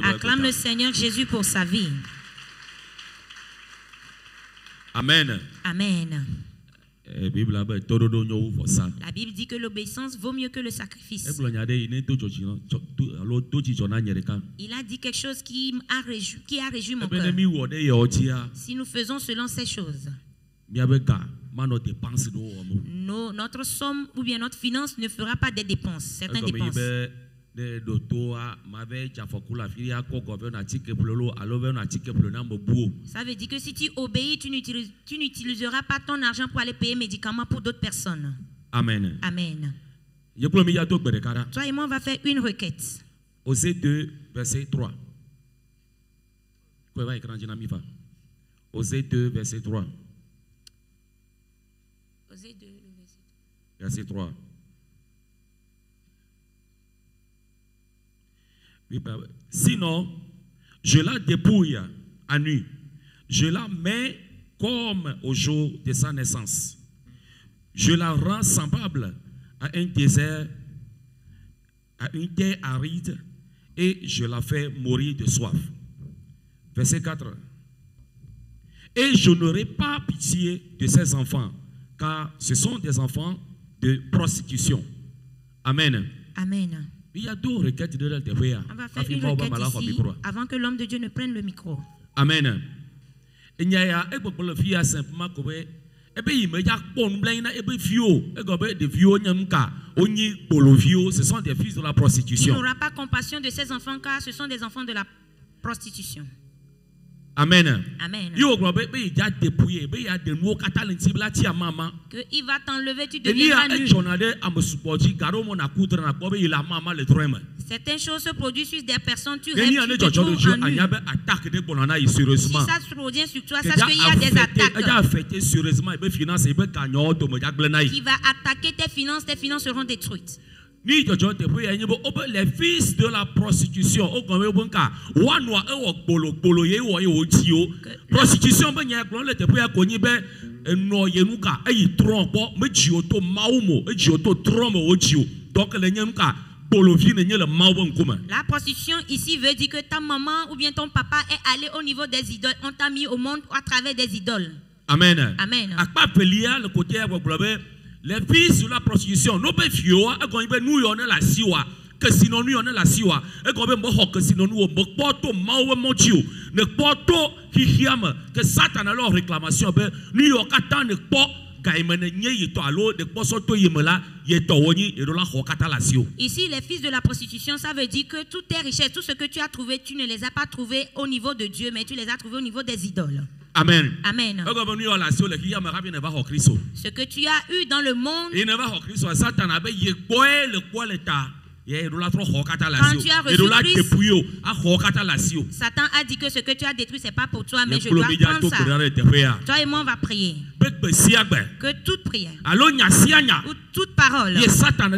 Acclame le Seigneur Jésus pour sa vie. Amen. Amen. La Bible dit que l'obéissance vaut mieux que le sacrifice. Il a dit quelque chose qui a réjoui mon cœur. Si nous faisons selon ces choses, notre somme ou bien notre finance ne fera pas des dépenses, certaines dépenses. Ça veut dire que si tu obéis, tu n'utiliseras pas ton argent pour aller payer médicaments pour d'autres personnes. Amen. Amen. Toi et moi, on va faire une requête. Osée 2, verset 3. Osée 2, verset 3. Osée 2, verset 3. Sinon, je la dépouille à nu. Je la mets comme au jour de sa naissance. Je la rends semblable à un désert, à une terre aride, et je la fais mourir de soif. Verset 4. Et je n'aurai pas pitié de ces enfants, car ce sont des enfants de prostitution. Amen. Amen. Il y a deux requêtes de la TVA. On va faire une requête ici avant que l'homme de Dieu ne prenne le micro. Amen. Il y a simplement que ce sont des fils de la prostitution. Il n'aura pas compassion de ces enfants car ce sont des enfants de la prostitution. Amen. Amen. Que il va t'enlever, tu deviendras nu. Certaines choses se produisent sur des personnes, tu rêves, tu te trouves en nu. Si ça se produit sur toi, sache qu'il y a des attaques qui va attaquer tes finances seront détruites. Les fils de la prostitution, prostitution, la prostitution ici veut dire que ta maman ou bien ton papa est allé au niveau des idoles. On t'a mis au monde à travers des idoles. Amen. Amen. Les fils de la prostitution, nous pouvons nous on la siwa, que sinon nous on la siwa, et qu'on peut que sinon nous on porto maou motiu, ne porto hihiam, que Satan a leur réclamation, nous y a ne pas. Ici, les fils de la prostitution, ça veut dire que toutes tes richesses, tout ce que tu as trouvé, tu ne les as pas trouvés au niveau de Dieu, mais tu les as trouvés au niveau des idoles. Amen. Amen. Ce que tu as eu dans le monde, quand tu as reçu Christ, Satan a dit que ce que tu as détruit, ce n'est pas pour toi, mais je dois prendre ça. Toi et moi, on va prier. Que toute prière ou toute parole que Satan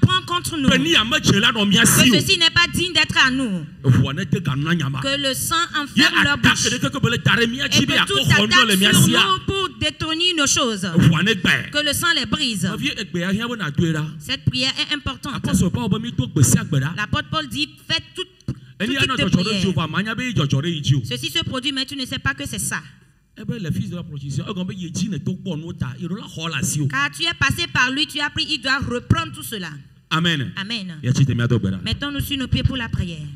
prend contre nous, que ceci n'est pas digne d'être à nous, que le sang enferme leur bouche et que tout attaque sur nous pour détourner nos choses, que le sang les brise. Cette prière est importante. L'apôtre Paul dit, faites tout type de prière. Ceci se produit, mais tu ne sais pas que c'est ça. Car tu es passé par lui, tu as pris, il doit reprendre tout cela. Amen. Amen. Mettons-nous sur nos pieds pour la prière.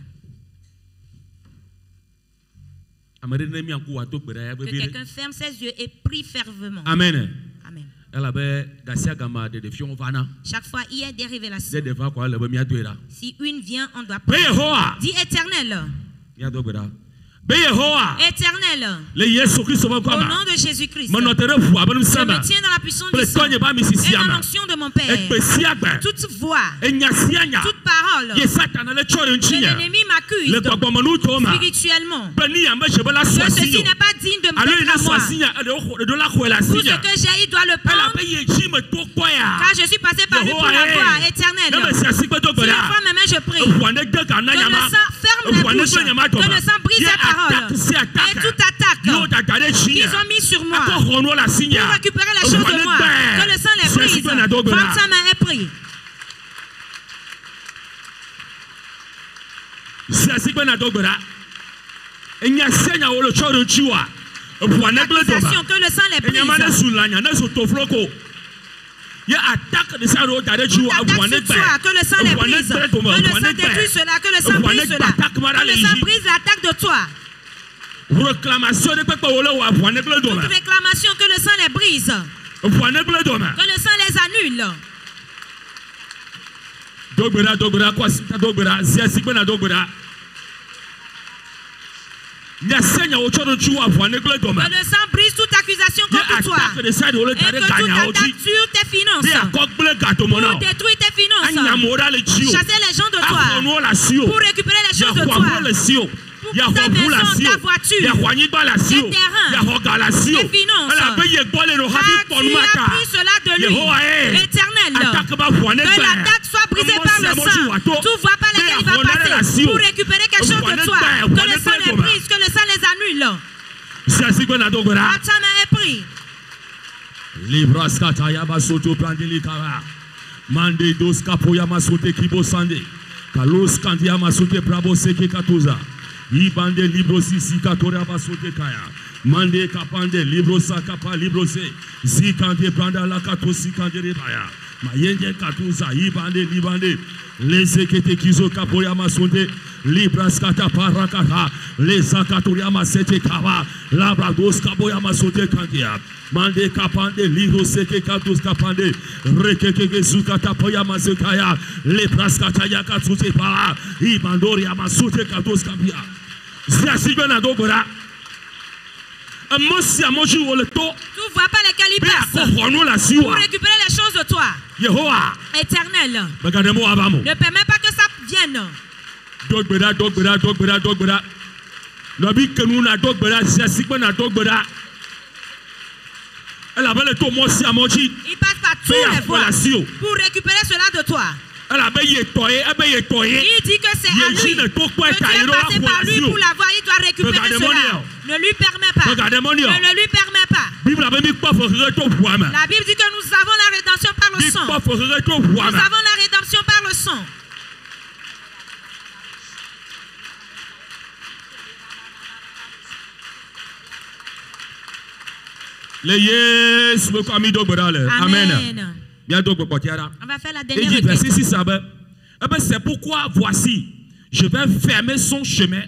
Que quelqu'un ferme ses yeux et prie fervement. Amen. Amen. Chaque fois, il y a des révélations. Si une vient, on doit prier. Dis Éternel. Éternel, au nom de Jésus-Christ, je me tiens dans la puissance du sang et dans l'onction de mon Père. Toute voix, toute parole que l'ennemi m'accuse spirituellement, que ceci n'est pas digne de me mettre à moi. Tout ce que j'ai, il doit le prendre, car je suis passé par lui pour la gloire éternelle. Si la foi mes mains, je prie que le sang ferme la bouche, que le sang brise la parole et toute attaque qu'ils ont mis sur moi pour récupérer la chose de moi, que le sang les brise. Prends sa main et prie. L'accusation que le sang les brise. Il y a attaque de ça au derrière Dieu à que le sang les brise. Que le sang détruit cela, que le sang brise cela. Que le sang brise l'attaque de toi. Réclamation de toute réclamation que le sang les brise. Que le sang les annule. Que le sang brise toute accusation contre toi. Et que toute attaque sur tes finances. Pour détruire tes finances. Chasser les gens de toi. Pour récupérer les choses de toi. Pour ta maison, ta voiture, tes terrains, tes finances. Tu as pris cela de lui, éternel. Que l'attaque soit brisée par le sang. Tu ne vois pas lesquels il va passer pour récupérer quelque chose de toi. Que le sang les brise, que le sang les annule. Ta main est prise. Mande dos kapoya masote kibosande. Kalos kandia masote bravo seke katuza. Ibande libro sisi katoria basote kaya. Mande kapande libro sakapa libro se. Zikande branda la katosi kandere baya. Mayende katuza ibande libande. Les ekete kizo kapoya masote. Libras kata parakata. Les akatoria masete kava. Labrados kapoya masote kandia. Mande kapande libro seke katus kapande rekeke zukata poya mazekaya le praskata ya katute pa ibandori ya masute katus kapia ziasigo na dogora amosi amoji woleto tu vois pas lesquels ils passent pour récupérer les choses de toi. Yehowa éternel regardez-moi avant ne permets pas que ça vienne. Dogbera lobi kenuna dogbera ziasigo na dogbera. Il passe par tous les voies pour récupérer cela de toi. Il dit que c'est à lui. Que tu es passé par lui pour l'avoir. Il doit récupérer cela. Ne lui permets pas. Ne le lui permets pas. La Bible dit que nous avons la rédemption par le sang. Nous avons la rédemption par le sang. Amen. On va faire la dernière requête. C'est pourquoi voici, je vais fermer son chemin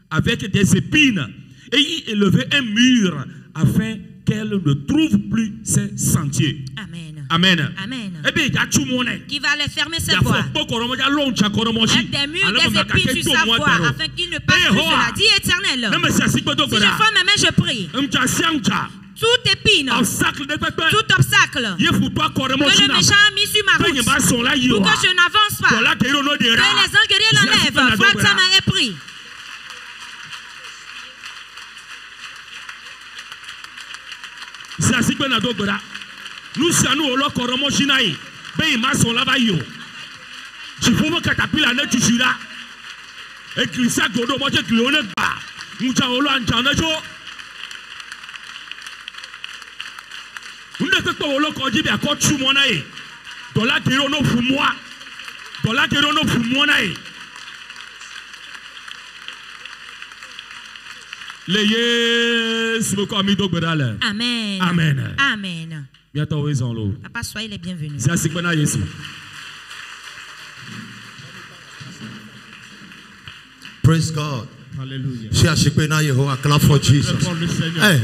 avec des épines et y élever un mur afin qu'elle ne trouve plus ses sentiers. Amen. Amen. Amen. Qui va les fermer ses voies. Avec des murs, des épines sur sa voie afin qu'il ne passe plus cela. Dis éternel. Si je forme mes mains, je prie. Toute épine, tout obstacle que le méchant a mis sur ma route pour que je n'avance pas, que les anges guerriers l'enlèvent. Frappe, sa main est prise. Nous sommes au Lokoromo Chinaï. Ben, ma son là-bas, yo. Tu faut me catapiller la tu suis là. Et que ça, Godo, moi, j'ai cloué pas. Moucha Olo, Anjanajo. Nous ne pouvons pas au Lokoji, mais à quoi tu m'en as? Dans la guérono pour moi. Dans la guérono pour moi. Amen. Amen. Amen. Papa, soyez les bienvenus. Praise God. Hallelujah. Clap for Jesus. Hey.